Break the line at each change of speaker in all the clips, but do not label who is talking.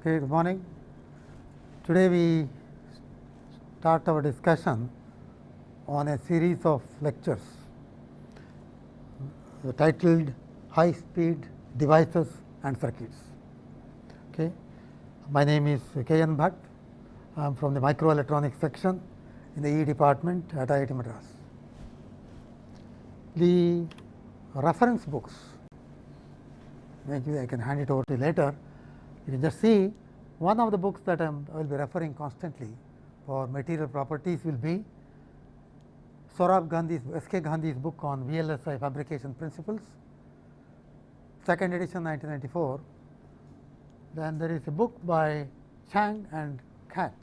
Okay, good morning. Today we start our discussion on a series of lectures titled High Speed Devices and Circuits. Okay. My name is K.N. Bhatt. I am from the Microelectronics section in the E department at IIT Madras. The reference books, maybe I can hand it over to you later. You can just see one of the books that I will be referring constantly for material properties will be Saurabh Gandhi's, S.K. Gandhi's book on VLSI fabrication principles, second edition 1994. Then there is a book by Chang and Cat,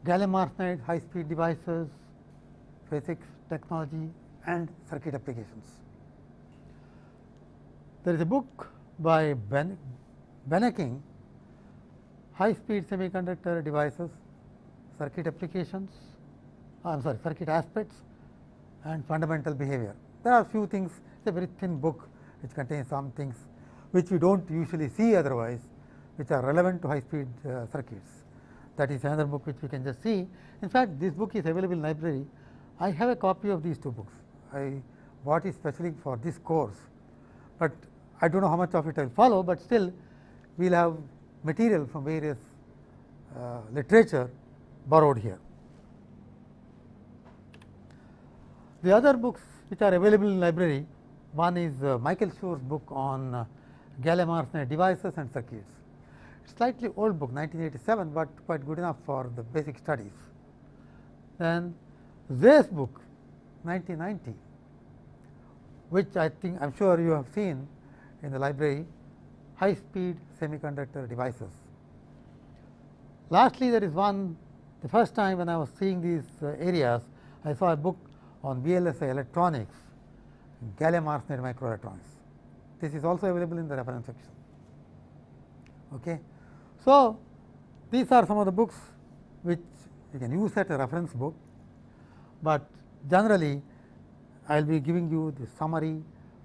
gallium arsenide high speed devices, physics, technology and circuit applications. There is a book by Benecking, high speed semiconductor devices, circuit applications, circuit aspects and fundamental behavior. There are few things, it is a very thin book which contains some things which we do not usually see otherwise, which are relevant to high speed circuits. That is another book which we can just see. In fact, this book is available in library. I have a copy of these two books. I bought it specially for this course, but I do not know how much of it I will follow, but still we will have material from various literature borrowed here. The other books which are available in library, one is Michael Schur's book on gallium arsenide devices and circuits. It's slightly old book, 1987, but quite good enough for the basic studies. Then Zay's book, 1990, which I am sure you have seen in the library, high speed semiconductor devices. Lastly, there is one, the first time when I was seeing these areas, I saw a book on VLSI electronics, gallium arsenide microelectronics. This is also available in the reference section. Okay. So, these are some of the books which you can use as a reference book, but generally I will be giving you the summary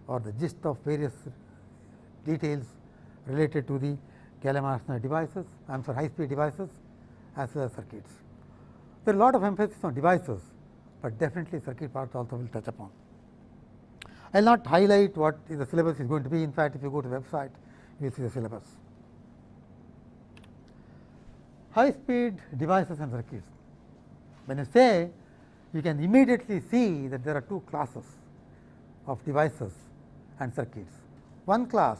or the gist of various details related to the gallium arsenide devices, high speed devices as well as circuits. There is a lot of emphasis on devices, but definitely circuit part also will touch upon. I will not highlight what the syllabus is going to be. In fact, if you go to the website, you will see the syllabus. High speed devices and circuits. When you say, you can immediately see that there are two classes of devices and circuits. One class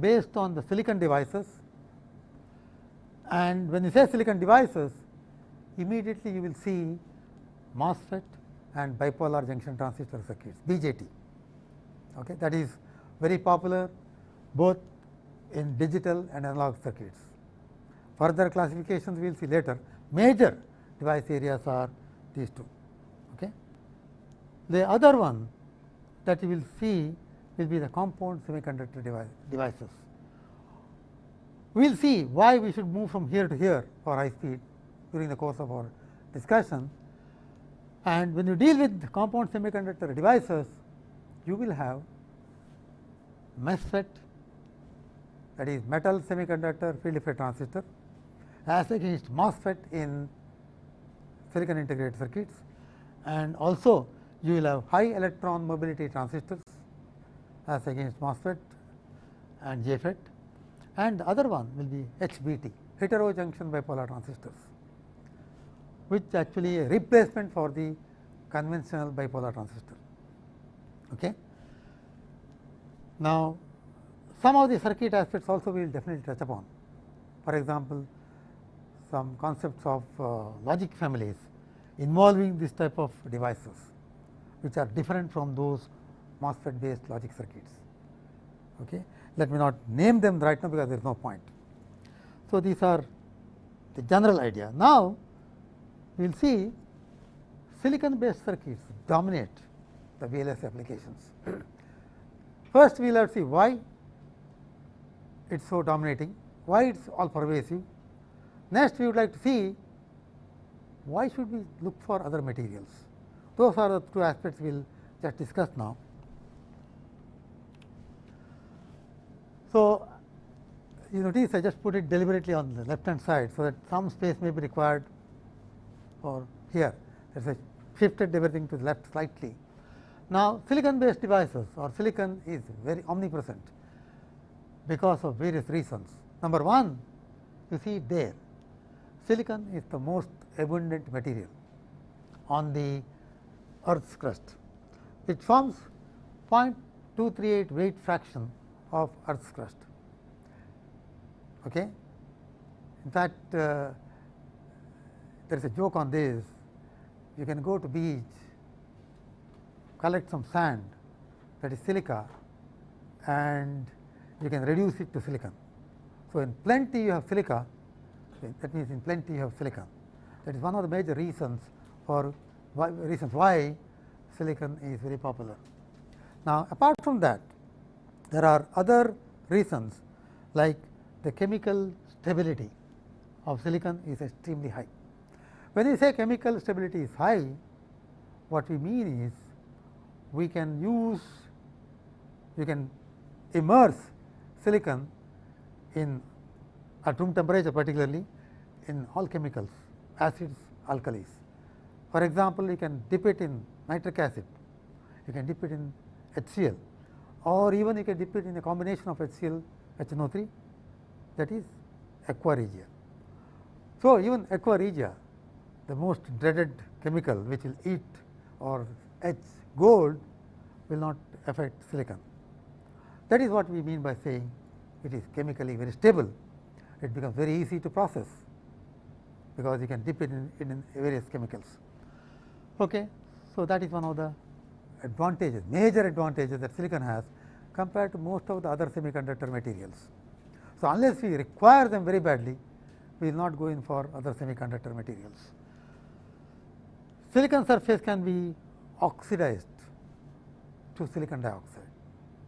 based on the silicon devices, and when you say silicon devices, immediately you will see MOSFET and bipolar junction transistor circuits, BJT. Okay, that is very popular both in digital and analog circuits. Further classifications we will see later. Major device areas are these two. Okay. The other one that you will see will be the compound semiconductor devices. We will see why we should move from here to here for high speed during the course of our discussion. And when you deal with compound semiconductor devices, you will have MESFET, that is metal semiconductor field effect transistor, as against MOSFET in silicon integrated circuits, and also you will have high electron mobility transistors as against MOSFET and JFET, and the other one will be HBT, heterojunction bipolar transistors, which actually a replacement for the conventional bipolar transistor. Okay. Now, some of the circuit aspects also we will definitely touch upon. For example, some concepts of logic families involving this type of devices, which are different from those MOSFET based logic circuits. Okay. Let me not name them right now because there is no point. So, these are the general idea. Now, we will see silicon based circuits dominate the VLSI applications. First, we will have to see why it is so dominating, why it is all pervasive. Next, we would like to see why should we look for other materials. Those are the two aspects we will just discuss now. So, You notice I just put it deliberately on the left hand side, so that some space may be required for here. There is a shifted everything to the left slightly. Now, silicon based devices or silicon is very omnipresent because of various reasons. Number one, you see it there, silicon is the most abundant material on the Earth's crust. It forms 0.238 weight fraction of Earth's crust. Okay. In fact, there is a joke on this. You can go to beach, collect some sand, that is silica, and you can reduce it to silicon. So, in plenty you have silica, that means in plenty you have silicon. That is one of the major reasons for why silicon is very popular. Now, apart from that, there are other reasons, like the chemical stability of silicon is extremely high. When we say chemical stability is high, what we mean is we can use, you can immerse silicon in at room temperature, particularly in all chemicals, acids, alkalis. For example, you can dip it in nitric acid, you can dip it in HCl, or even you can dip it in a combination of HCl, HNO3, that is aqua regia. So, even aqua regia, the most dreaded chemical which will eat or etch gold, will not affect silicon. That is what we mean by saying it is chemically very stable. It becomes very easy to process, because you can dip it in various chemicals. Okay. So, that is one of the advantages, major advantages that silicon has compared to most of the other semiconductor materials. So, unless we require them very badly, we will not go in for other semiconductor materials. Silicon surface can be oxidized to silicon dioxide.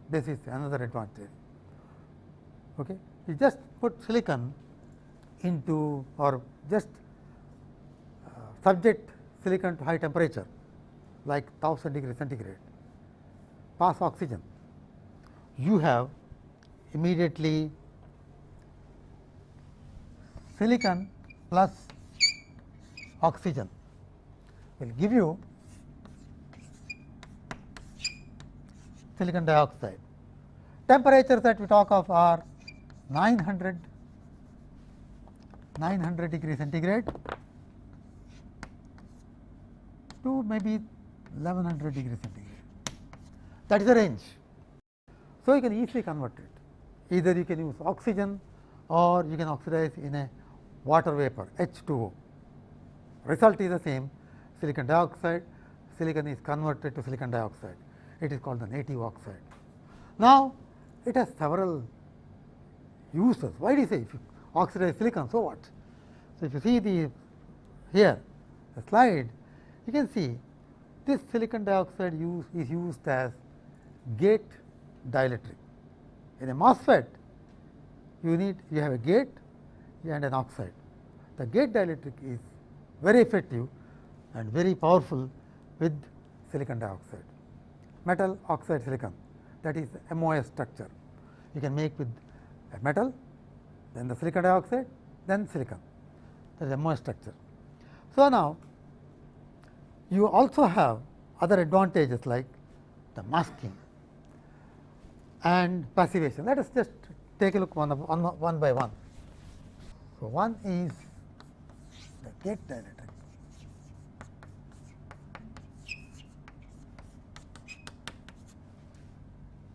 This is another advantage. Okay. You just put silicon into, or just subject silicon to high temperature like 1000 degree centigrade, pass oxygen, you have immediately silicon plus oxygen will give you silicon dioxide. Temperatures that we talk of are 900 degree centigrade to maybe 1100 degree centigrade. That is the range. So, you can easily convert it. Either you can use oxygen or you can oxidize in a water vapor, H2O. Result is the same, silicon dioxide, silicon is converted to silicon dioxide. It is called the native oxide. Now, it has several uses. Why do you say if you oxidize silicon, so what? So, if you see the slide, you can see this silicon dioxide is used as gate dielectric. In a MOSFET, you have a gate and an oxide. The gate dielectric is very effective and very powerful with silicon dioxide. Metal oxide silicon, that is MOS structure. You can make with a metal, then the silicon dioxide, then silicon, that is MOS structure. So, now you also have other advantages like the masking and passivation. Let us just take a look one by one. So, one is the gate dielectric.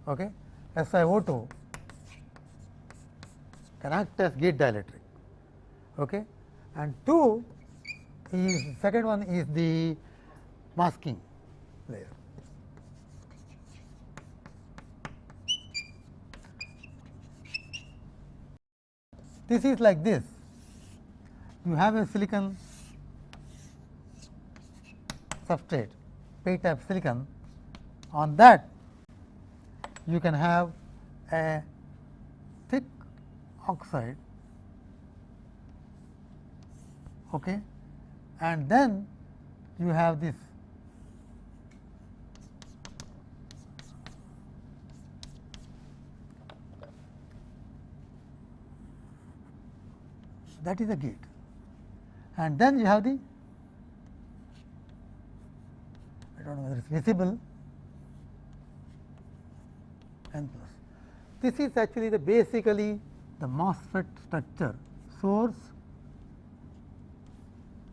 Okay. SiO2 can act as gate dielectric. Okay. And two is, second one is the masking layer. This is like this. You have a silicon substrate, p-type silicon. On that, you can have a thick oxide, okay, and then you have this that is the gate, and then you have the, I don't know whether it is visible, N plus. This is actually the basically the MOSFET structure, source,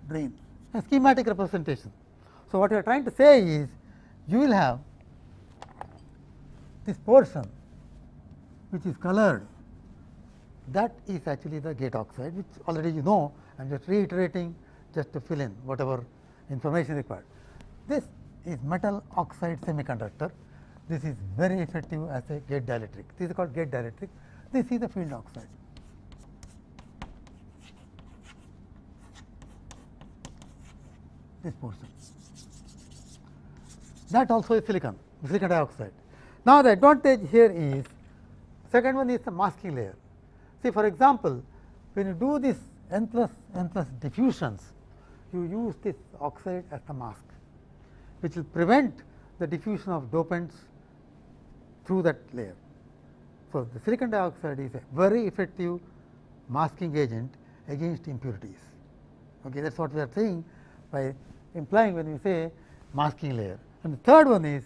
drain, a schematic representation. So, what we are trying to say is you will have this portion which is colored, that is actually the gate oxide, which already you know. I am just reiterating just to fill in whatever information required. This is metal oxide semiconductor. This is very effective as a gate dielectric. This is called gate dielectric. This is the field oxide. This portion. That also is silicon dioxide. Now, the advantage here is, second one is the masking layer. See, for example, when you do this N plus diffusions, you use this oxide as the mask, which will prevent the diffusion of dopants through that layer. So, the silicon dioxide is a very effective masking agent against impurities. Okay, that is what we are saying by implying when we say masking layer. And the third one is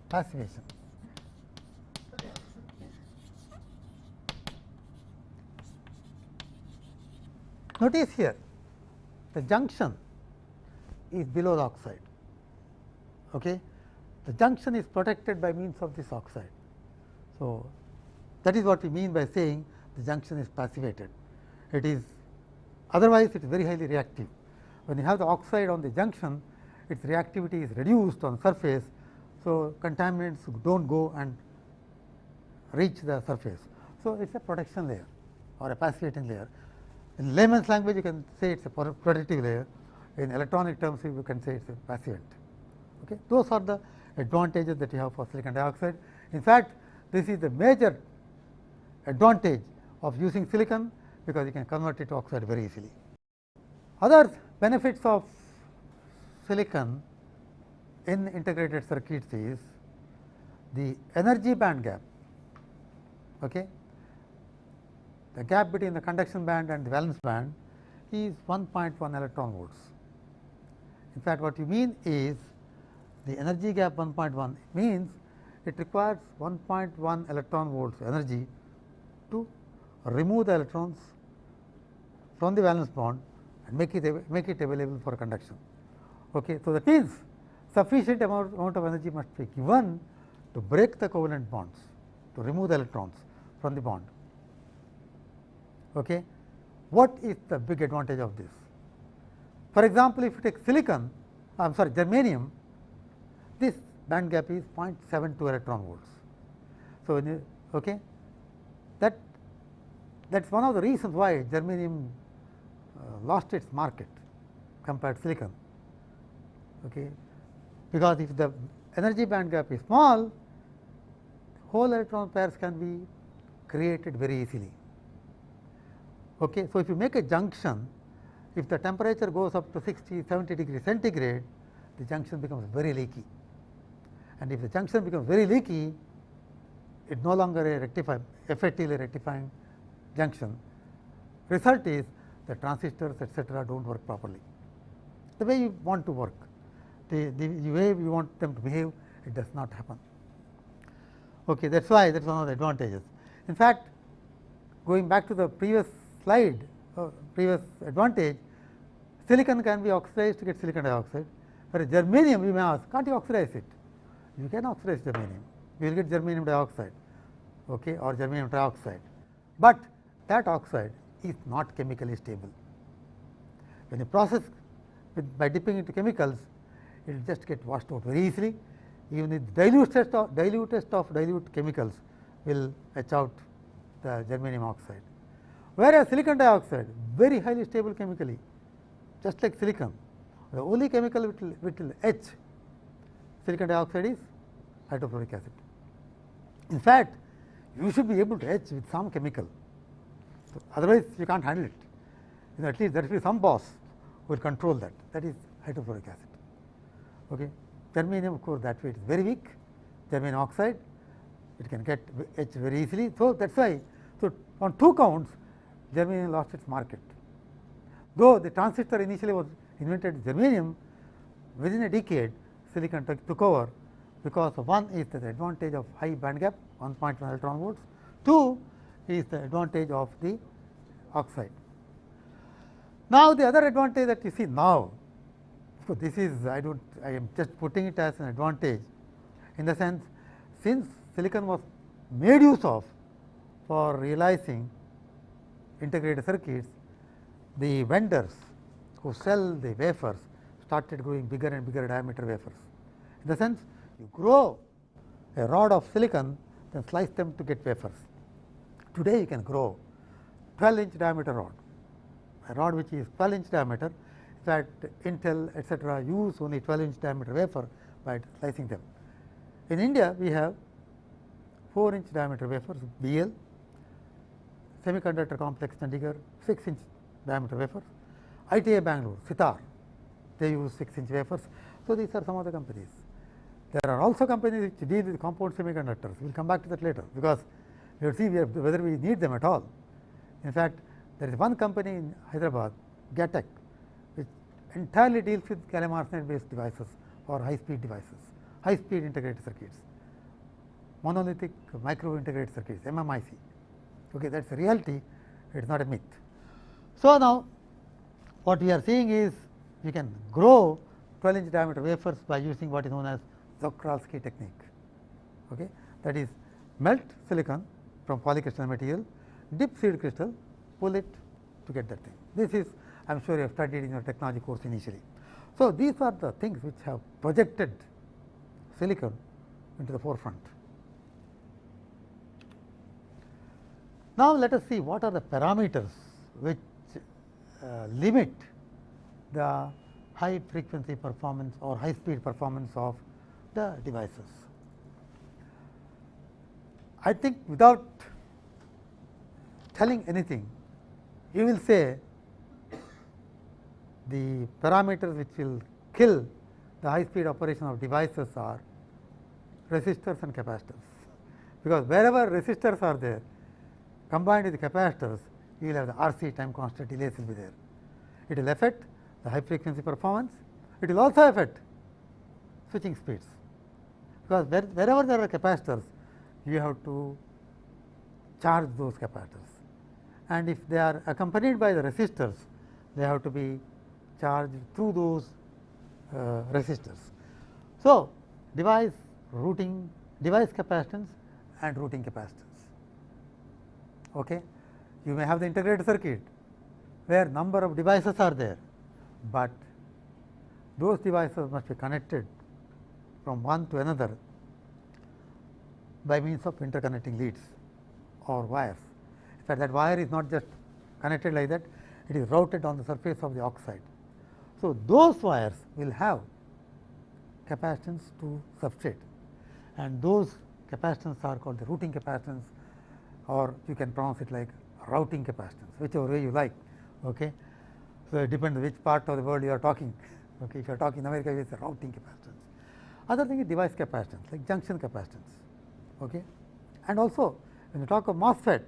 passivation. Notice here the junction is below the oxide. Okay. The junction is protected by means of this oxide. So, that is what we mean by saying the junction is passivated. It is, otherwise it is very highly reactive. When you have the oxide on the junction, its reactivity is reduced on surface. So, contaminants do not go and reach the surface. So, it is a protection layer or a passivating layer. In layman's language, you can say it is a protective layer. In electronic terms, you can say it is a passivant. Okay. Those are the advantages that you have for silicon dioxide. In fact, this is the major advantage of using silicon, because you can convert it to oxide very easily. Other benefits of silicon in integrated circuits is the energy band gap. Okay. The gap between the conduction band and the valence band is 1.1 electron volts. In fact, what you mean is the energy gap 1.1 means it requires 1.1 electron volts energy to remove the electrons from the valence bond and make it available for conduction. Okay. So, that means sufficient amount of energy must be given to break the covalent bonds, to remove the electrons from the bond. Okay. What is the big advantage of this? For example, if you take silicon, I am sorry, germanium, this band gap is 0.72 electron volts. So, when you, okay, that is one of the reasons why germanium lost its market compared to silicon. Okay. Because if the energy band gap is small, whole electron pairs can be created very easily. Okay. So, if you make a junction, if the temperature goes up to 60-70 degrees centigrade, the junction becomes very leaky, and if the junction becomes very leaky, it is no longer a effectively rectifying junction. Result is the transistors etc. do not work properly the way you want to work, the way you want them to behave, it does not happen. Okay, that is why that is one of the advantages. In fact, going back to the previous slide, previous advantage, silicon can be oxidized to get silicon dioxide, whereas germanium, you may ask, can't you oxidize it? You can oxidize germanium, you will get germanium dioxide, okay, or germanium trioxide, but that oxide is not chemically stable. When you process by dipping into chemicals, it will just get washed out very easily. Even the dilutest of dilute chemicals will etch out the germanium oxide. Whereas silicon dioxide, very highly stable chemically, just like silicon. The only chemical which will etch silicon dioxide is hydrofluoric acid. In fact, you should be able to etch with some chemical, so otherwise you can't handle it. You know, at least there should be some boss who will control that, that is hydrofluoric acid. Okay. Germanium, of course, that way it is very weak, germanium oxide, it can get etched very easily. So, that is why, so on two counts, germanium lost its market. Though the transistor initially was invented germanium, within a decade silicon took over, because one is the advantage of high band gap 1.1 electron volts, two is the advantage of the oxide. Now, the other advantage that you see now, so this is I am just putting it as an advantage, in the sense, since silicon was made use of for realizing integrated circuits, the vendors who sell the wafers started growing bigger and bigger diameter wafers. In the sense, you grow a rod of silicon, then slice them to get wafers. Today you can grow 12-inch diameter rod, a rod which is 12-inch diameter. In fact, Intel etc. use only 12-inch diameter wafer by slicing them. In India, we have 4-inch diameter wafers, BL, Semiconductor Complex Chandigarh 6-inch diameter wafers, ITA Bangalore, Sitar, they use 6-inch wafers. So, these are some of the companies. There are also companies which deal with compound semiconductors. We will come back to that later, because we will see whether we need them at all. In fact, there is one company in Hyderabad, Gatech, which entirely deals with gallium arsenide based devices or high speed devices, high speed integrated circuits, monolithic micro integrated circuits, MMIC. Okay, that is a reality, it is not a myth. So, now what we are seeing is we can grow 12-inch diameter wafers by using what is known as Czochralski technique. Okay, that is, melt silicon from polycrystalline material, dip seed crystal, pull it to get that thing. This is, I am sure you have studied in your technology course initially. So, these are the things which have projected silicon into the forefront. Now, let us see what are the parameters which limit the high frequency performance or high speed performance of the devices. I think without telling anything, you will say the parameters which will kill the high speed operation of devices are resistors and capacitors, because wherever resistors are there, combined with the capacitors, you will have the RC time constant delays will be there. It will affect the high frequency performance, it will also affect switching speeds, because wherever there are capacitors, you have to charge those capacitors, and if they are accompanied by the resistors, they have to be charged through those resistors. So, device routing, device capacitance and routing capacitance. Okay. You may have the integrated circuit where number of devices are there, but those devices must be connected from one to another by means of interconnecting leads or wires. In fact, that wire is not just connected like that, it is routed on the surface of the oxide. So, those wires will have capacitance to substrate, and those capacitance are called the routing capacitance, or you can pronounce it like routing capacitance, whichever way you like. Okay. So, it depends which part of the world you are talking. Okay. If you are talking in America, it is a routing capacitance. Other thing is device capacitance, like junction capacitance. Okay. And also, when you talk of MOSFET,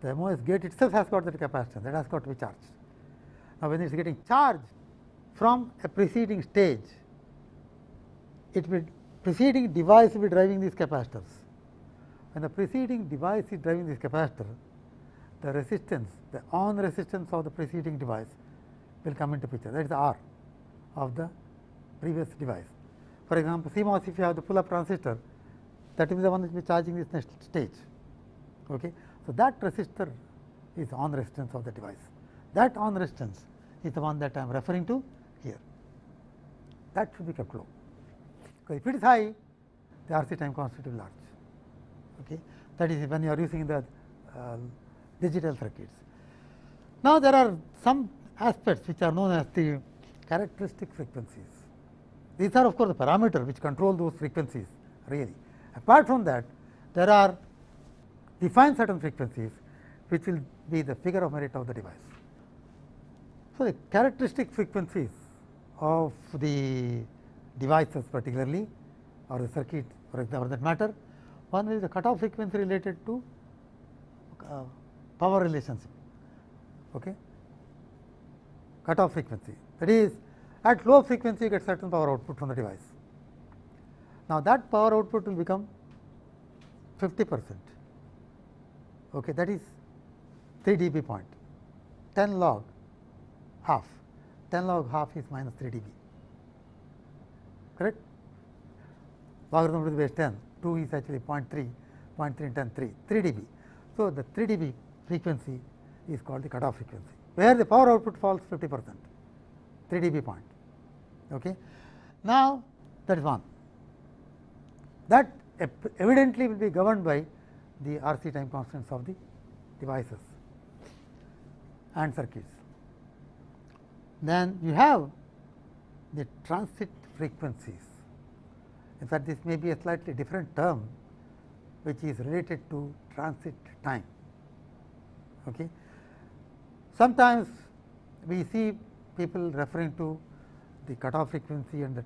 the MOS gate itself has got that capacitance, that has got to be charged. Now, when it is getting charged from a preceding stage, it will preceding device will be driving these capacitors. When the preceding device is driving this capacitor, the resistance, the on resistance of the preceding device will come into picture, that is the R of the previous device. For example, CMOS, if you have the pull up transistor, that will be the one which will be charging this next stage. Okay. So, that resistor is the on resistance of the device. That on resistance is the one that I am referring to here. That should be kept low, because if it is high, the RC time constant will be large. Okay. That is when you are using the digital circuits. Now, there are some aspects which are known as the characteristic frequencies. These are of course the parameter which control those frequencies really. Apart from that, there are defined certain frequencies which will be the figure of merit of the device. So, the characteristic frequencies of the devices particularly, or the circuit for that matter, one is the cutoff frequency related to power relationship. Okay. Cutoff frequency, that is, at low frequency you get certain power output from the device. Now, that power output will become 50%, okay, that is 3 dB point, 10 log half, 10 log half is minus 3 dB, correct. Logarithm to the base 10, 2 is actually 0.3, 0.3 and 10, 3 dB. So, the 3 dB frequency is called the cutoff frequency, where the power output falls 50%, 3 dB point. Okay. Now, that is one. That evidently will be governed by the RC time constants of the devices and circuits. Then you have the transit frequencies. In fact, this may be a slightly different term which is related to transit time. Okay. Sometimes we see people referring to the cutoff frequency and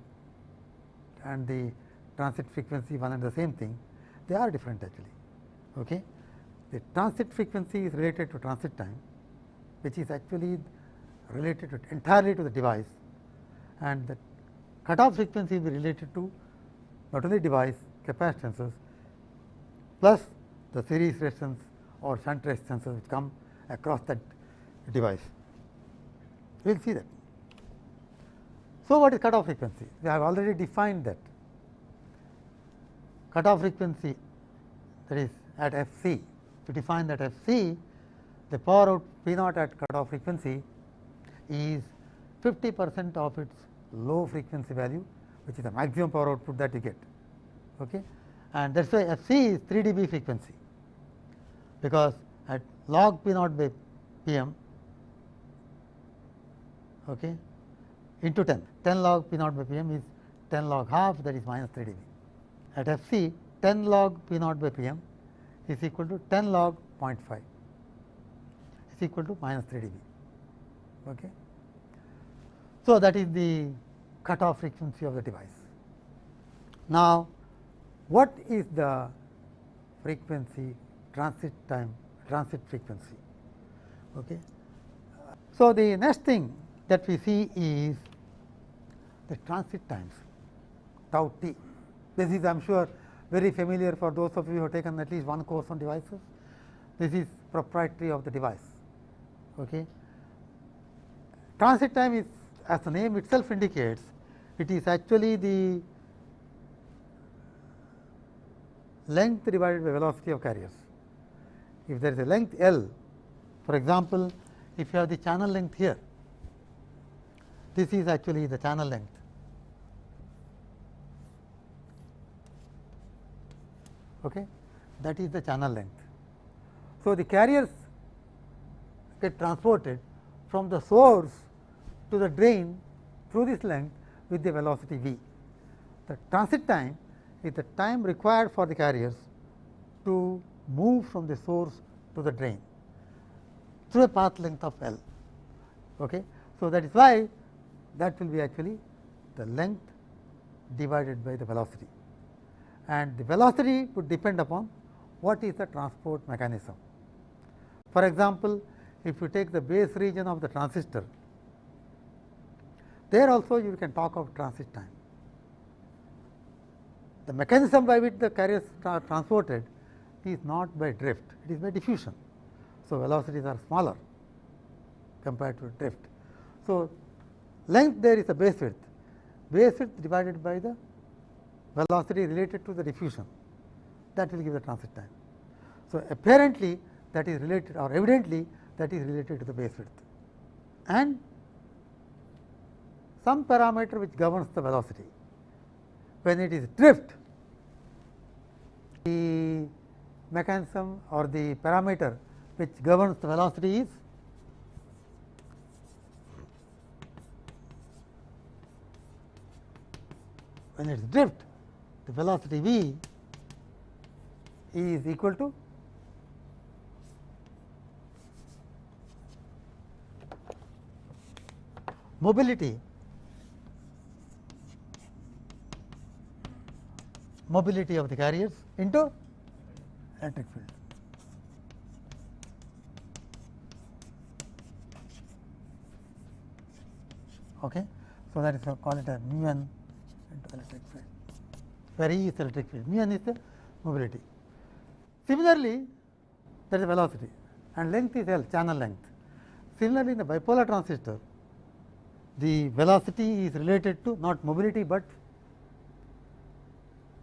the transit frequency one and the same thing. They are different actually. Okay. The transit frequency is related to transit time, which is actually related to entirely to the device, and the cutoff frequency is related to not only device capacitances plus the series resistance or shunt resistances which come across that device. We will see that. So, what is cutoff frequency? We have already defined that. Cutoff frequency, that is at Fc. To define that Fc, the power out P naught at cutoff frequency is 50% of its low frequency value, which is the maximum power output that you get. Okay. And that is why Fc is 3 dB frequency, because at log P naught by Pm, okay, into 10 log P naught by Pm is 10 log half, that is minus 3 dB. At Fc, 10 log P naught by Pm is equal to 10 log 0.5 is equal to minus 3 dB. Okay. So, that is the cutoff frequency of the device. Now, what is the frequency, transit time, transit frequency? Okay. So, the next thing that we see is the transit times, tau t. This is, I am sure, very familiar for those of you who have taken at least one course on devices. This is proprietary of the device. Okay. Transit time is, as the name itself indicates, it is actually the length divided by velocity of carriers. If there is a length L, for example, if you have the channel length here, this is actually the channel length. Okay. That is the channel length. So, the carriers get transported from the source to the drain through this length with the velocity v. The transit time is the time required for the carriers to move from the source to the drain through a path length of L. Okay. So, that is why that will be actually the length divided by the velocity, and the velocity would depend upon what is the transport mechanism. For example, if you take the base region of the transistor, there also you can talk of transit time. The mechanism by which the carriers are transported is not by drift, it is by diffusion. So, velocities are smaller compared to drift. So, length there is the base width divided by the velocity related to the diffusion, that will give the transit time. So, apparently that is related, or evidently that is related to the base width, and some parameter which governs the velocity. When it is drift, the mechanism or the parameter which governs the velocity is when it is drift, the velocity v is equal to mobility of the carriers into electric field. Okay. So, that is call it a mu n into electric field, where E is electric field, mu n is the mobility. Similarly, that is velocity and length is L, channel length. Similarly, in the bipolar transistor, the velocity is related to not mobility, but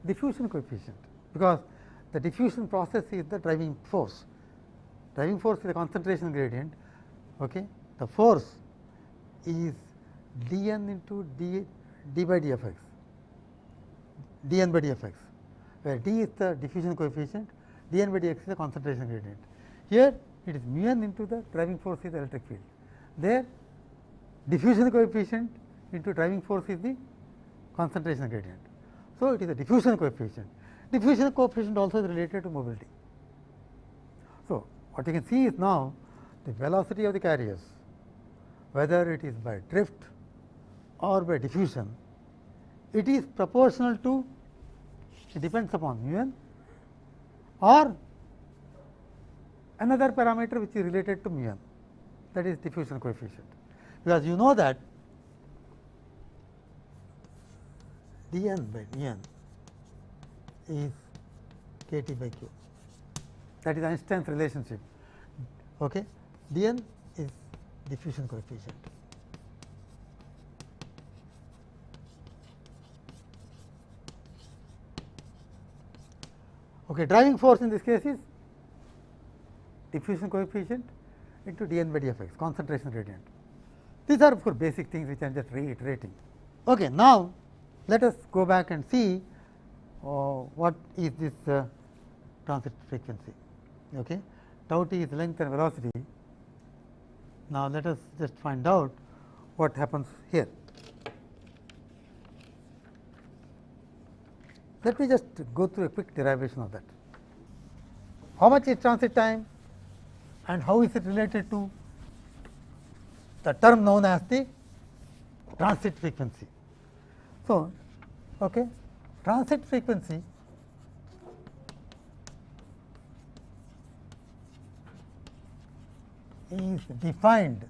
diffusion coefficient, because the diffusion process is the driving force. Driving force is the concentration gradient. Okay. The force is dN into d by dfx, dN by dfx, where d is the diffusion coefficient, dN by dx is the concentration gradient. Here it is mu n into the driving force is the electric field. There diffusion coefficient into driving force is the concentration gradient. So, it is a diffusion coefficient. Diffusion coefficient also is related to mobility. So, what you can see is now the velocity of the carriers, whether it is by drift or by diffusion, it is proportional to, it depends upon mu n or another parameter which is related to mu n, that is diffusion coefficient, because you know that dN by dN is kT by q, that is Einstein's relationship. Okay. dN is diffusion coefficient. Okay. Driving force in this case is diffusion coefficient into dN by dfx, concentration gradient. These are of course basic things which I am just reiterating. Okay. Now, let us go back and see what is this transit frequency. Okay. Tau t is length and velocity. Now, let us just find out what happens here. Let me just go through a quick derivation of that. How much is transit time and how is it related to the term known as the transit frequency. So, okay, transit frequency is defined,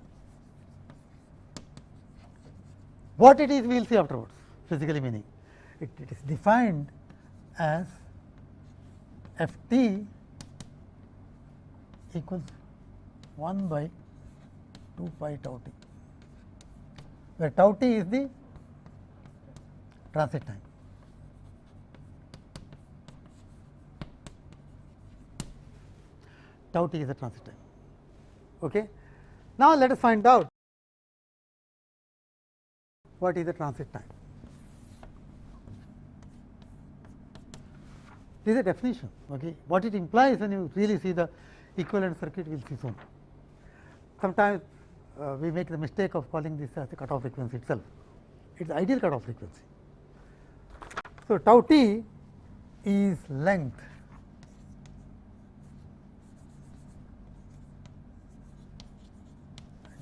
what it is we will see afterwards, physically meaning it is defined as f t equals 1 by 2 pi tau t, where tau t is the transit time. Tau t is the transit time. Okay. Now, let us find out what is the transit time. This is a definition. Okay. What it implies when you really see the equivalent circuit, we will see soon. Sometimes we make the mistake of calling this as the cutoff frequency itself. It is ideal cutoff frequency. So, tau t is length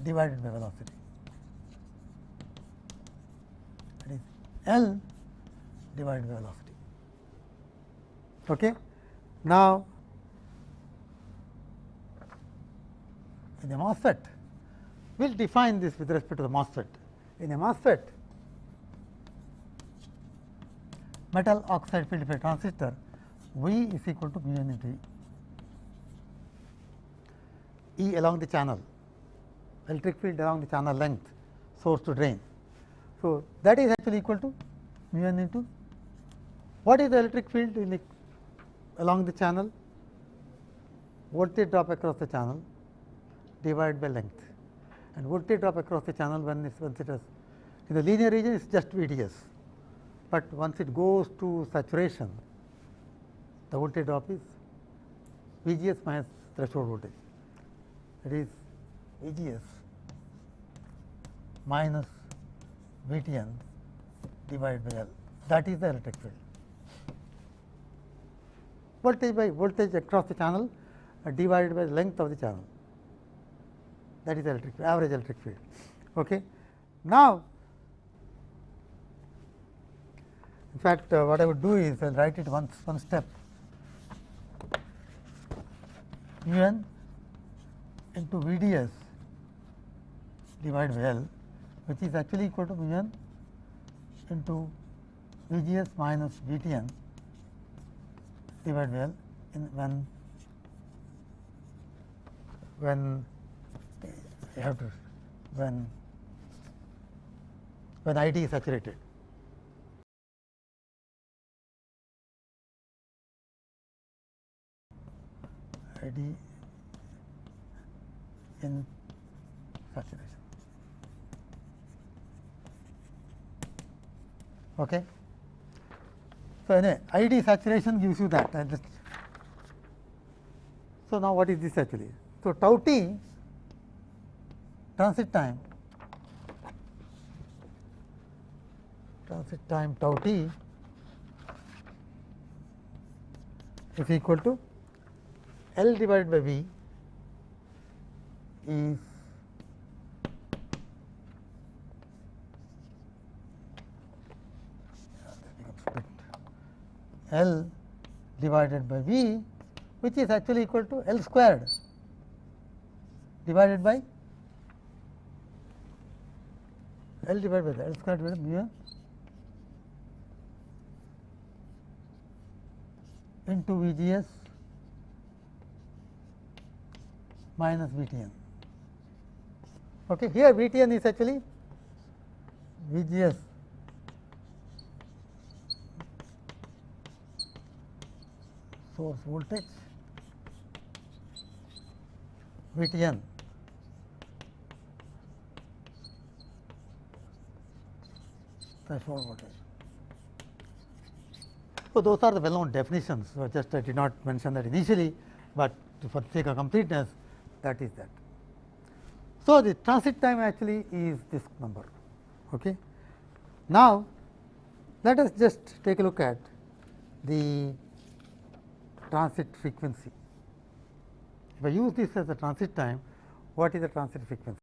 divided by velocity, that is L divided by velocity. Okay. Now, in a MOSFET, we will define this with respect to the MOSFET. In a MOSFET, metal oxide field effect transistor, V is equal to mu n into E. E along the channel, electric field along the channel length, source to drain. So, that is actually equal to mu n into what is the electric field in along the channel, voltage drop across the channel divided by length, and voltage drop across the channel once it has in the linear region is just VDS, but once it goes to saturation, the voltage drop is VGS minus threshold voltage, that is VGS minus VTN divided by L, that is the electric field. Voltage by voltage across the channel divided by the length of the channel, that is electric field, average electric field. Okay. Now, in fact, what I would do is I will write it one step, mu n into VDS divided by L which is actually equal to mu n into VGS minus VTN divided by L in when you have to when IT is saturated. ID in saturation. Okay. So, anyway, ID saturation gives you that. So, now what is this actually? So, tau t transit time tau t is equal to L divided by V is L divided by V, which is actually equal to L squared divided by L divided by L squared divided by mu into VGS minus VTN. Okay. Here VTN is actually VGS source voltage, VTN threshold voltage. So, those are the well known definitions. So, just I did not mention that initially, but for the sake of completeness, that is that. So, the transit time actually is this number. Okay. Now, let us just take a look at the transit frequency. If I use this as the transit time, what is the transit frequency?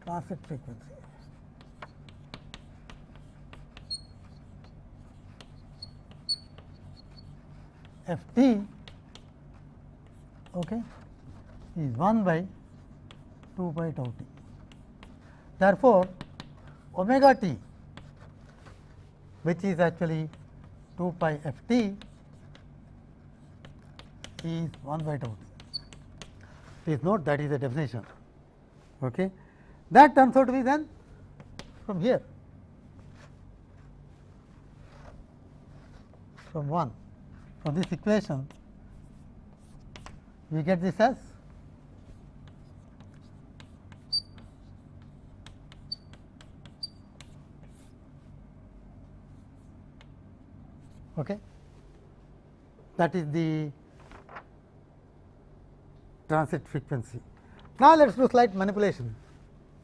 Transit frequency F t, okay, is 1 by 2 by tau t. Therefore, omega t, which is actually 2 pi f t, is 1 by tau t. Please note that is the definition. Okay. That turns out to be then from here, from 1. From this equation, we get this as okay. That is the transit frequency. Now, let us do slight manipulation.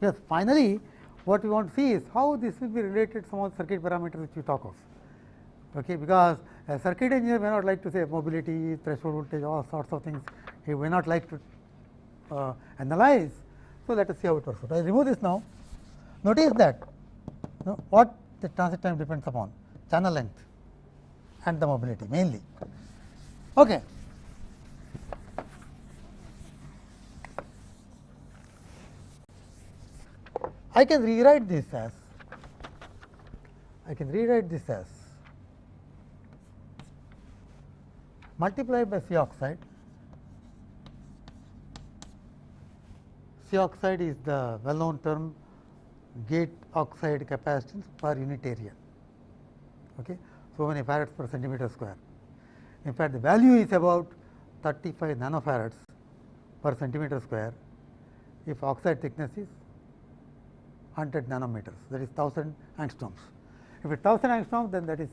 Yes, finally, what we want to see is how this will be related to some of the circuit parameters which we talk of. Okay, because a circuit engineer may not like to say mobility, threshold voltage, all sorts of things he may not like to analyze. So, let us see how it works. I remove this now. Notice that what the transit time depends upon, channel length and the mobility mainly. Okay. I can rewrite this as multiplied by C oxide. C oxide is the well known term gate oxide capacitance per unit area. Okay. So many farads per centimeter square. In fact, the value is about 35 nanofarads per centimeter square if oxide thickness is 100 nanometers, that is 1000 angstroms. If it is 1000 angstroms, then that is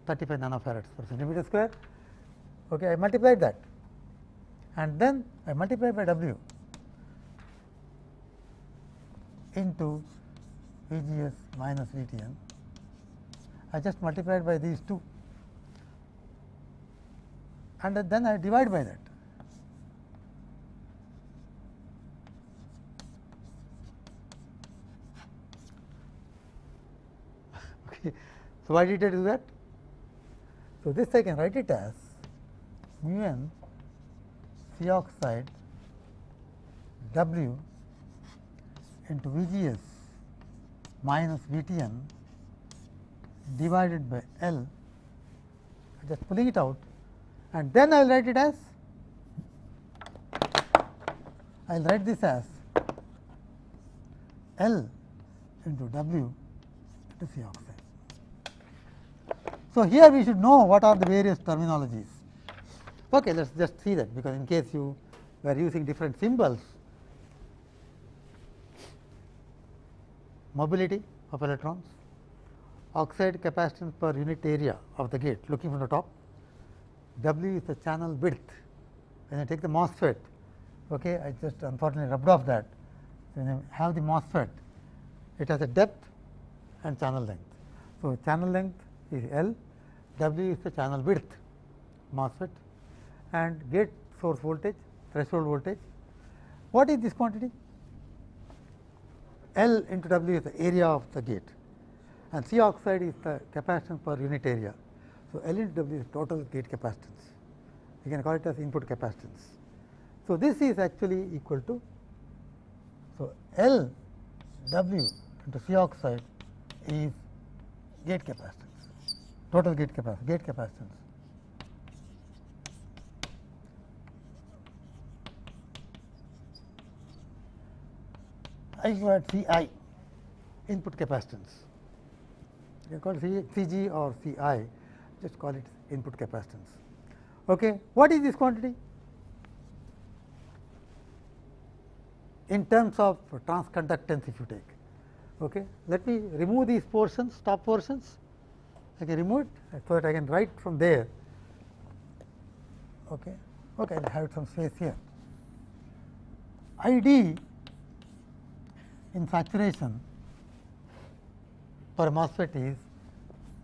35 nanofarads per centimeter square. Okay, I multiplied that and then I multiplied by W into VGS minus VTN. I just multiplied by these two and then I divide by that. Okay. So, why did I do that? So, this I can write it as mu n C oxide W into VGS minus VTN divided by L, just pulling it out, and then I will write it as, I will write this as L into W into C oxide. So, here we should know what are the various terminologies. Okay, let us just see that, because in case you were using different symbols, mobility of electrons, oxide capacitance per unit area of the gate looking from the top, W is the channel width. When I take the MOSFET, okay, I just unfortunately rubbed off that. When I have the MOSFET, it has a depth and channel length. So, channel length is L, W is the channel width MOSFET, and gate source voltage, threshold voltage. What is this quantity? L into W is the area of the gate, and C oxide is the capacitance per unit area. So, L into W is total gate capacitance. We can call it as input capacitance. So, this is actually equal to, so L W into C oxide is gate capacitance, total gate capacitance. I squared C I, input capacitance. You can call it C G or C I, just call it input capacitance. Okay. What is this quantity? In terms of transconductance, if you take. Okay. Let me remove these portions, top portions. I can remove it so that I can write from there. Okay. Okay, I will have some space here. I D in saturation for MOSFET is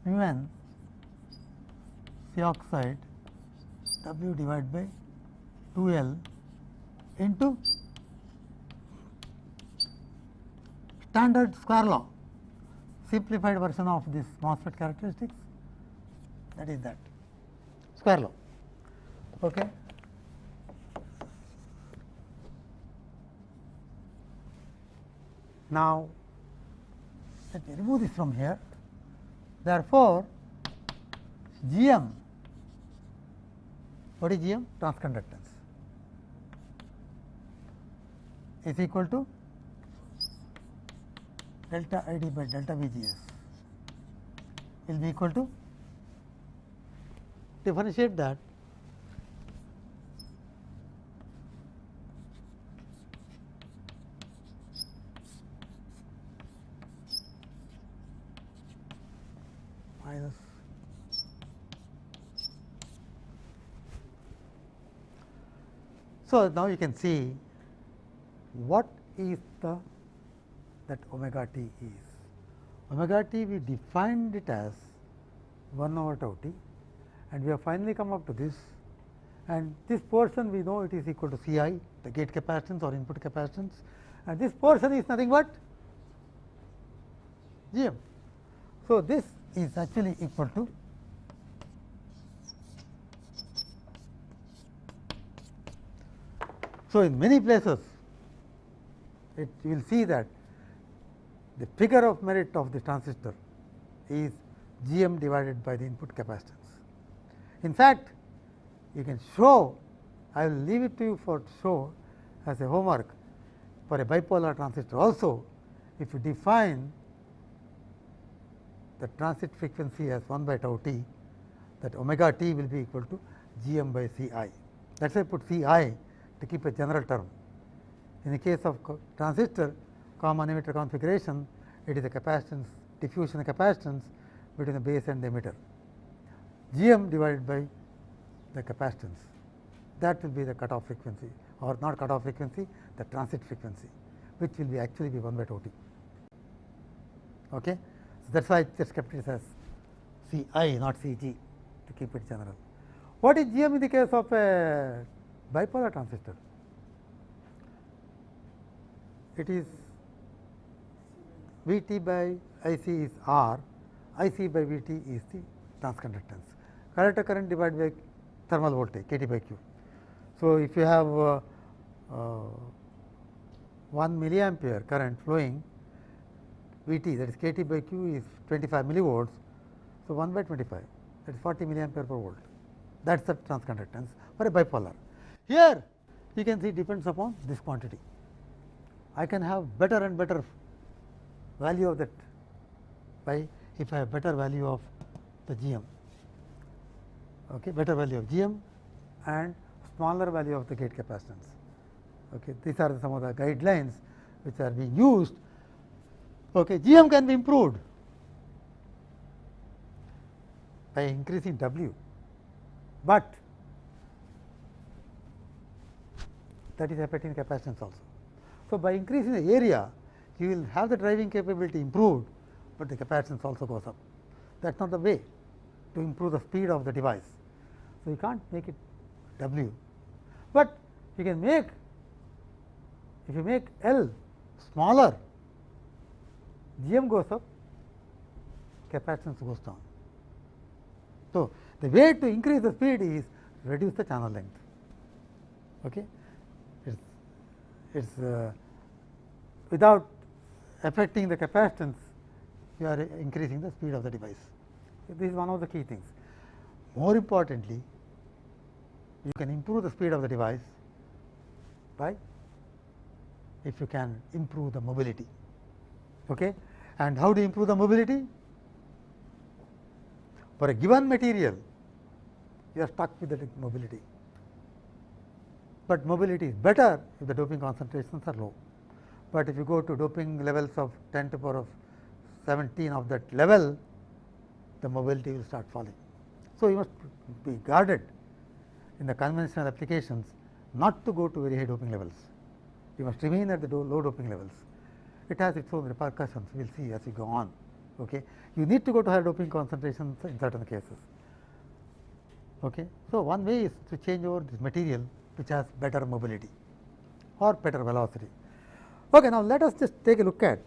mu n C oxide W divided by 2L into standard square law, simplified version of this MOSFET characteristics, that is that square law. Okay. Now, let me remove this from here. Therefore, GM, what is GM? Transconductance is equal to delta ID by delta VGS will be equal to, differentiate that, minus so now you can see what is the that omega t is. Omega t we defined it as 1 over tau t, and we have finally come up to this, and this portion we know it is equal to C I, the gate capacitance or input capacitance, and this portion is nothing but G M. So, this is actually equal to so in many places you will see that the figure of merit of the transistor is G M divided by the input capacitance. In fact, you can show, I will leave it to you for show as a homework for a bipolar transistor also, if you define the transit frequency as 1 by tau t, that omega t will be equal to G M by C I. That is why I put C I to keep a general term. In the case of transistor common emitter configuration, it is a capacitance, diffusion capacitance between the base and the emitter. G M divided by the capacitance, that will be the cutoff frequency, or not cutoff frequency, the transit frequency, which will be actually be 1 by tau t. Okay. So, that is why I just kept it as C I, not C G, to keep it general. What is G M in the case of a bipolar transistor? It is V T by I C is R, I C by V T is the transconductance. Collector current divided by thermal voltage K T by Q. So, if you have 1 milliampere current flowing, V T, that is K T by Q, is 25 millivolts. So, 1 by 25, that is 40 milliampere per volt. That is the transconductance for a bipolar. Here you can see depends upon this quantity. I can have better and better value of that by if I have better value of the GM, okay, better value of GM and smaller value of the gate capacitance. Okay. These are some of the guidelines which are being used. Okay. GM can be improved by increasing W, but that is affecting capacitance also. So, by increasing the area, you will have the driving capability improved, but the capacitance also goes up. That is not the way to improve the speed of the device. So, you can't make it W, but you can make, if you make L smaller, GM goes up, capacitance goes down. So, the way to increase the speed is reduce the channel length. Okay. It's without affecting the capacitance, you are increasing the speed of the device. This is one of the key things. More importantly, you can improve the speed of the device by if you can improve the mobility. Okay. And how do you improve the mobility? For a given material, you are stuck with the mobility, but mobility is better if the doping concentrations are low. But if you go to doping levels of 10 to the power of 17 of that level, the mobility will start falling. So, you must be guarded in the conventional applications not to go to very high doping levels. You must remain at the low doping levels. It has its own repercussions, we will see as we go on. Okay. You need to go to higher doping concentrations in certain cases. Okay. So, one way is to change over this material which has better mobility or better velocity. Okay. Now, let us just take a look at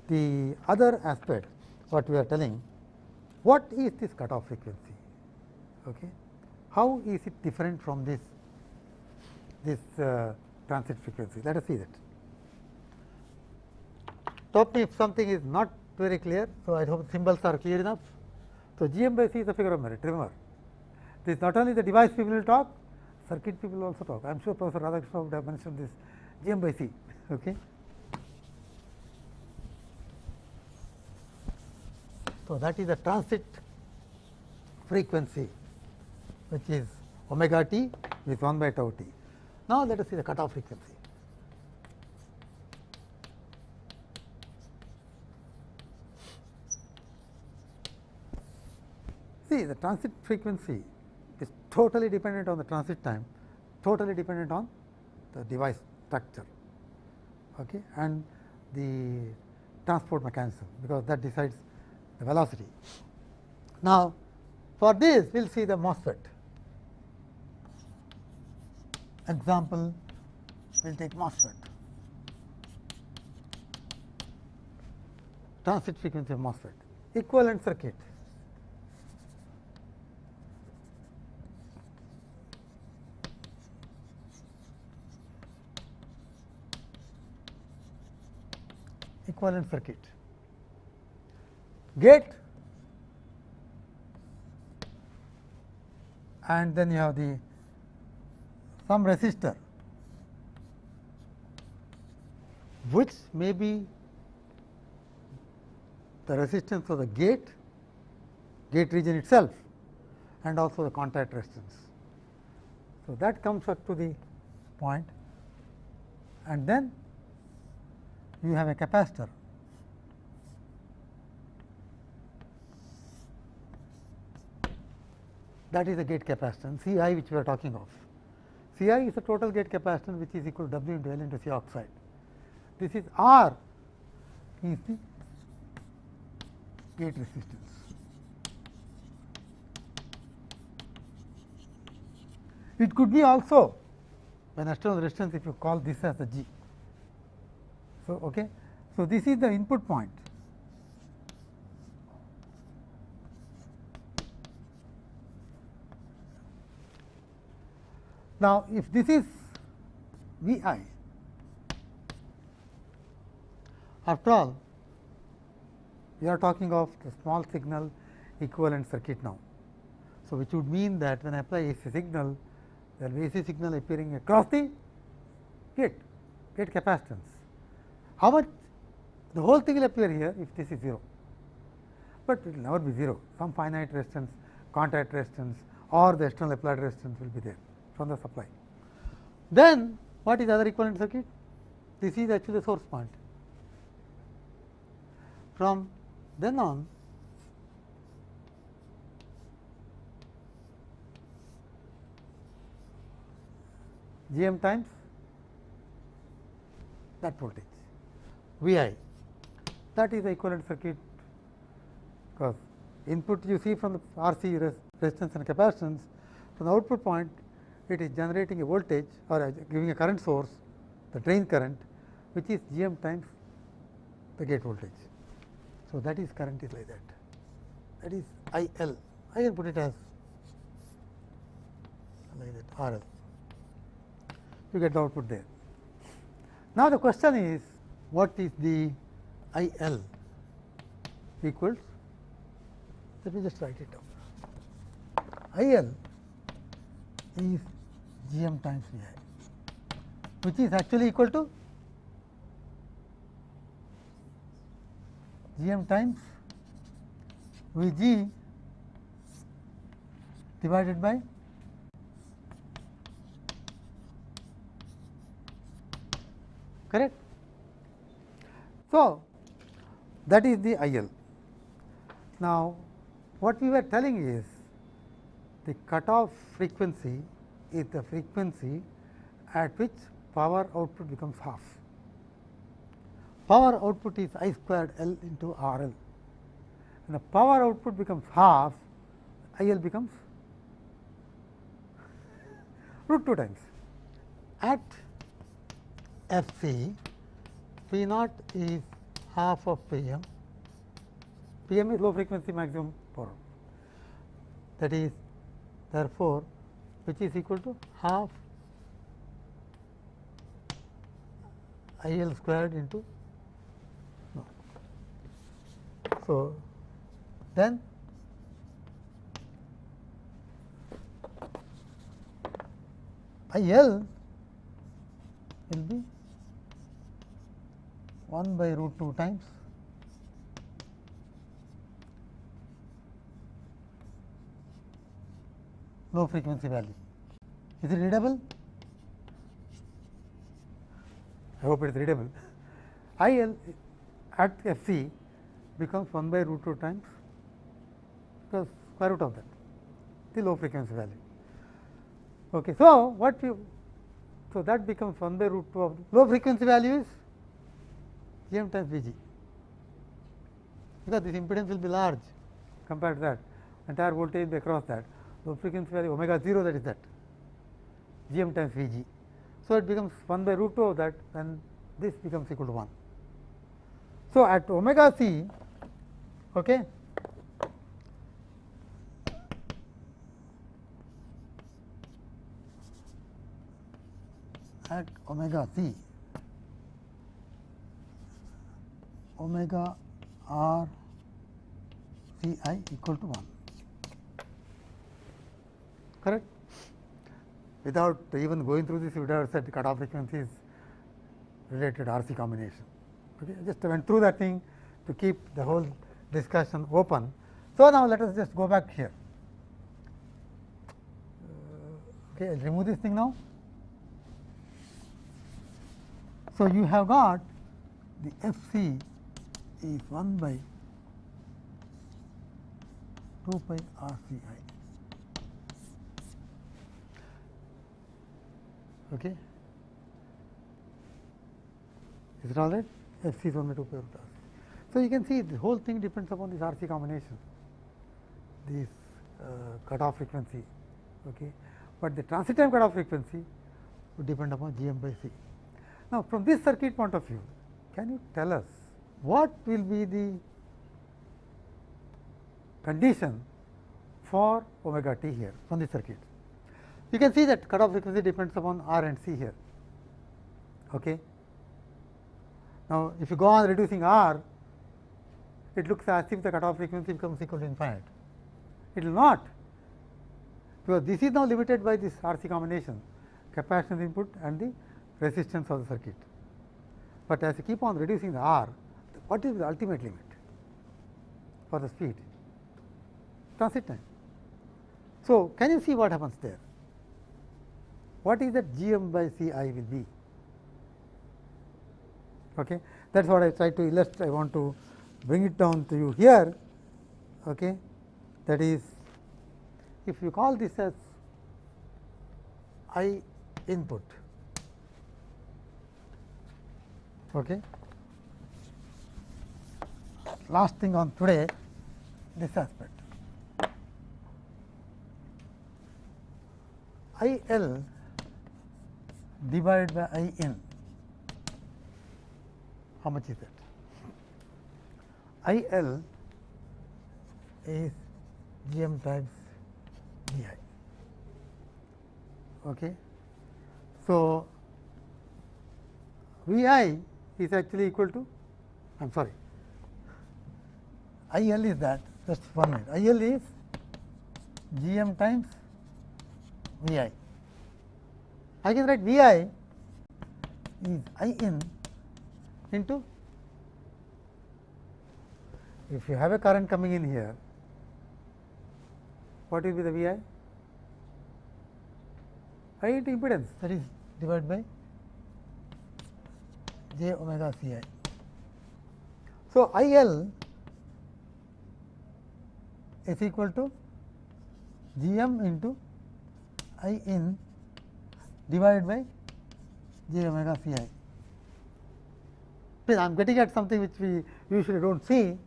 the other aspect what we are telling. What is this cutoff frequency? Okay. How is it different from this transit frequency? Let us see that. Stop me if something is not very clear. So, I hope symbols are clear enough. So, GM by C is a figure of merit, remember. This not only the device people will talk, circuit people will also talk. I am sure Professor Radhakrishnan would have mentioned this GM by C. Okay. So, that is the transit frequency, which is omega t with 1 by tau t. Now, let us see the cutoff frequency. See, the transit frequency is totally dependent on the transit time, totally dependent on the device structure, okay, and the transport mechanism, because that decides the velocity. Now, for this we will see the MOSFET. Example, we will take MOSFET, transit frequency of MOSFET, equivalent circuit. Equivalent circuit, gate, and then you have the some resistor which may be the resistance of the gate region itself, and also the contact resistance. So, that comes up to the point, and then you have a capacitor. That is the gate capacitance C I which we are talking of. C I is the total gate capacitance which is equal to W into L into C oxide. This is R is the gate resistance. It could be also an external resistance if you call this as the G. So, okay. So, this is the input point. Now, if this is V I, after all we are talking of the small signal equivalent circuit now. So, which would mean that when I apply AC signal, there will be AC signal appearing across the gate capacitance. How much? The whole thing will appear here if this is 0, but it will never be 0. Some finite resistance, contact resistance, or the external applied resistance will be there from the supply. Then what is other equivalent circuit? This is actually the source point. From then on, Gm times that voltage Vi, that is the equivalent circuit, because input you see from the RC resistance and capacitance, from the output point it is generating a voltage or giving a current source, the drain current, which is Gm times the gate voltage. So, that is current is like that, that is IL. I can put it as like that RL. You get the output there. Now, the question is, what is the IL equals? Let me just write it down. IL is Gm times Vi, which is actually equal to Gm times Vg divided by correct. So, that is the IL. Now, what we were telling is the cutoff frequency is the frequency at which power output becomes half. Power output is I squared L into RL. When the power output becomes half, IL becomes root 2 times. At Fc, P naught is half of Pm. Pm is low frequency maximum power. That is, therefore, which is equal to half IL squared into no. So, then IL will be 1 by root 2 times low frequency value. Is it readable? I hope it is readable. IL at Fc becomes 1 by root 2 times, because square root of that, the low frequency value. Okay. So, what we, so that becomes 1 by root 2 of low frequency value is Gm times Vg, because this impedance will be large compared to that, entire voltage will be across that. Low frequency value omega 0, that is that Gm times Vg. So, it becomes 1 by root 2 of that, and this becomes equal to 1. So, at omega c, okay, at omega c, omega r c I equal to 1, correct. Without even going through this, we would have said the cutoff frequency is related RC combination. Okay. I just went through that thing to keep the whole discussion open. So, now let us just go back here. Okay, I will remove this thing now. So, you have got the Fc is 1 by 2 pi RCI. Okay. Is it all right? Fc is 1 by 2 pi root RC. So, you can see the whole thing depends upon this RC combination, this cutoff frequency, okay. But the transit time cutoff frequency would depend upon Gm by C. Now, from this circuit point of view, can you tell us what will be the condition for omega t here from the circuit? You can see that cutoff frequency depends upon R and C here. Okay. Now, if you go on reducing R, it looks as if the cutoff frequency becomes equal to infinite. It will not, because this is now limited by this RC combination, capacitance input and the resistance of the circuit. But as you keep on reducing the R, what is the ultimate limit for the speed? Transit time. So, can you see what happens there? What is that Gm by Ci will be? Okay. That is what I try to illustrate. I want to bring it down to you here. Okay. That is, if you call this as I input, okay. Last thing on today, this aspect. I L divided by I in, how much is that? I L is Gm times Vi. Okay. So, Vi is actually equal to, I am sorry, I L is that, just 1 minute, I L is Gm times Vi. I can write Vi is I in into, if you have a current coming in here, what will be the Vi? I into impedance, that is divided by j omega Ci. So, I L is equal to Gm into I in divided by j omega Ci. Please, I am getting at something which we usually do not see.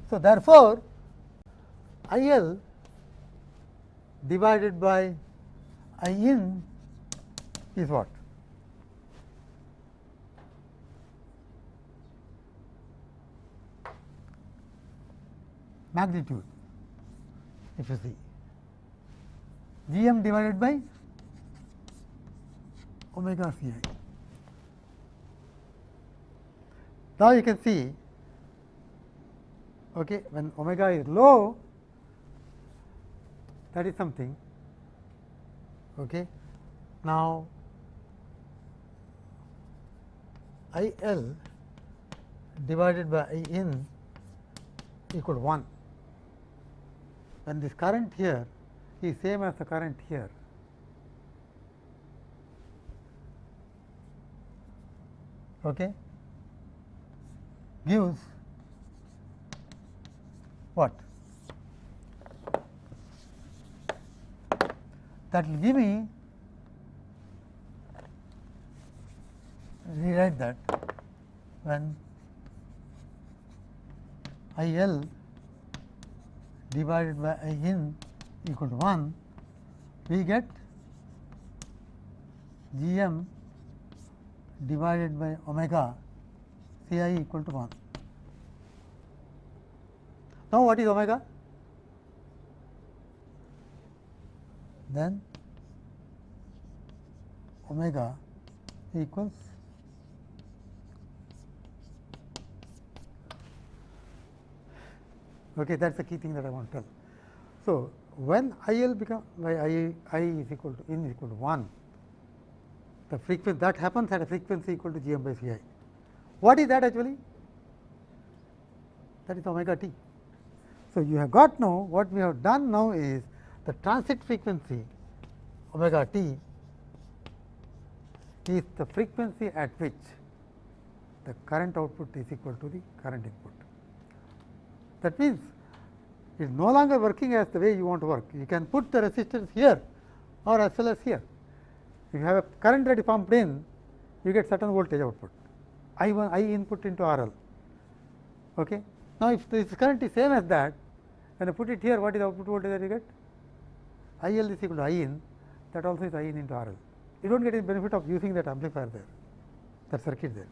So, therefore, I L divided by I in is what? Magnitude, if you see, Gm divided by omega Ci. Now, you can see, okay, when omega is low, that is something. Okay. Now, I L divided by I in equal to 1. When this current here is same as the current here, okay, gives what? That will give me, rewrite that, when I L divided by I in equal to 1, we get Gm divided by omega Ci equal to 1. Now, what is omega? Then omega equals okay, that is the key thing that I want to tell. So, when I L become by I is equal to in is equal to 1, the frequency that happens at a frequency equal to Gm by Ci. What is that actually? That is omega t. So, you have got now, what we have done now is the transit frequency omega t is the frequency at which the current output is equal to the current input. That means, it is no longer working as the way you want to work. You can put the resistance here or as well as here. If you have a current that is pumped in, you get certain voltage output, I input into RL. Okay. Now, if this current is same as that, when I put it here, what is the output voltage that you get? I L is equal to I in, that also is I in into RL. You do not get any benefit of using that amplifier there, that circuit there.